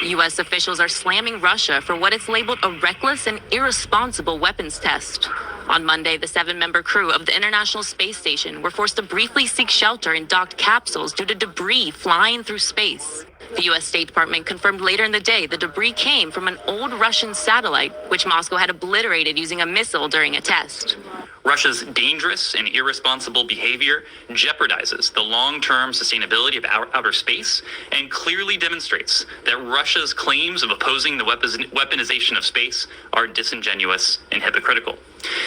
U.S. officials are slamming Russia for what it's labeled a reckless and irresponsible weapons test. On Monday, the 7-member crew of the International Space Station were forced to briefly seek shelter in docked capsules due to debris flying through space. The U.S. State Department confirmed later in the day the debris came from an old Russian satellite, which Moscow had obliterated using a missile during a test. Russia's dangerous and irresponsible behavior jeopardizes the long-term sustainability of outer space and clearly demonstrates that Russia's claims of opposing the weaponization of space are disingenuous and hypocritical.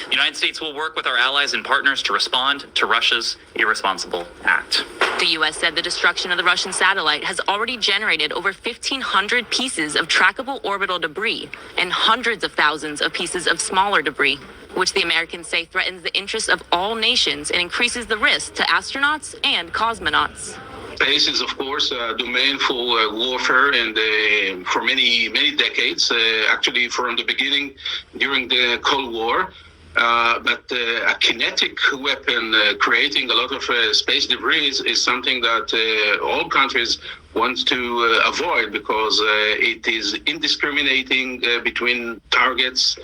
The United States will work with our allies and partners to respond to Russia's irresponsible act. The U.S. said the destruction of the Russian satellite has already generated over 1,500 pieces of trackable orbital debris and hundreds of thousands of pieces of smaller debris, which the Americans say threatens the interests of all nations and increases the risk to astronauts and cosmonauts. Space is, of course, a domain for warfare, and for many decades, actually from the beginning during the Cold War. But a kinetic weapon creating a lot of space debris is something that all countries want to avoid, because it is indiscriminating between targets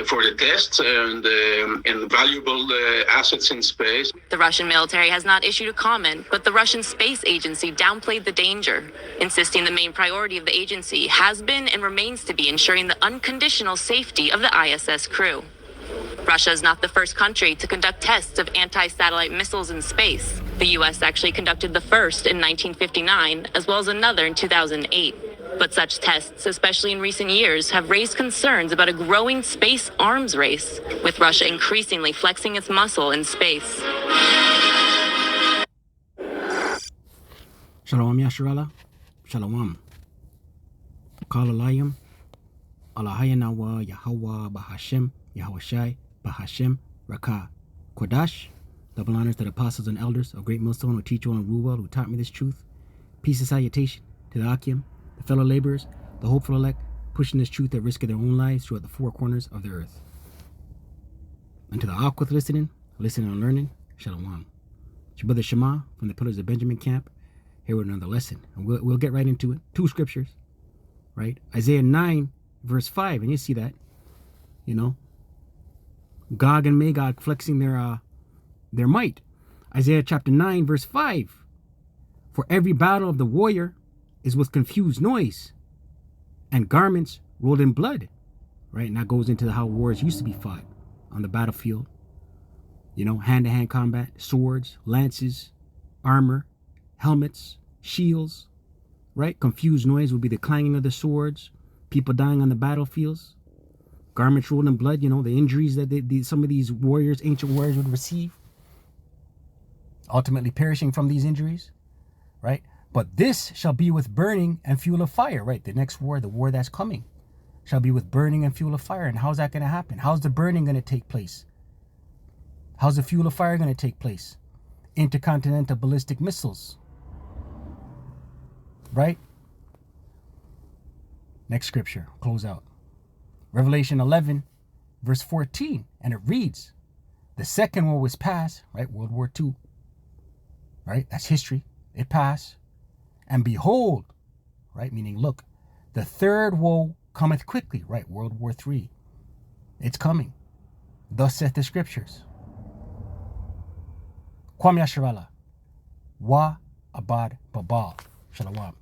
for the tests and valuable assets in space. The Russian military has not issued a comment, but the Russian Space Agency downplayed the danger, insisting the main priority of the agency has been and remains to be ensuring the unconditional safety of the ISS crew. Russia is not the first country to conduct tests of anti-satellite missiles in space. The U.S. actually conducted the first in 1959, as well as another in 2008. But such tests, especially in recent years, have raised concerns about a growing space arms race, with Russia increasingly flexing its muscle in space. Shalom Yasharala, Shalom. Kalalayim, Alahayanawa, Yahawah, Bahasham, Yahawashi, Bahasham, Rawchaa, Qadash. Double honors to the apostles and elders of Great Millstone who teach you and rule well, who taught me this truth. Peace and salutation to the Akim, the fellow laborers, the hopeful elect, pushing this truth at risk of their own lives throughout the four corners of the earth. And to the awkward listening and learning, Shalom. It's your brother Shema from the Pillars of Benjamin camp, here with another lesson. And we'll get right into it. 2 scriptures, right? Isaiah 9, verse 5, and you see that, Gog and Magog flexing their might. Isaiah chapter 9, verse 5. For every battle of the warrior is with confused noise and garments rolled in blood, right? And that goes into how wars used to be fought on the battlefield. Hand-to-hand combat, swords, lances, armor, helmets, shields, right? Confused noise would be the clanging of the swords, people dying on the battlefields, garments rolled in blood, the injuries that some of these warriors, ancient warriors would receive, ultimately perishing from these injuries, right? But this shall be with burning and fuel of fire, right? The next war, the war that's coming, shall be with burning and fuel of fire. And how's that going to happen? How's the burning going to take place? How's the fuel of fire going to take place? Intercontinental ballistic missiles, right? Next scripture, close out. Revelation 11, verse 14, and it reads, the second war was past, right? World War II, right? That's history. It passed. And behold, right? Meaning, look, the third woe cometh quickly, right? World War III. It's coming. Thus saith the scriptures. Kwam Yasharala. Wa abad babal. Shalom.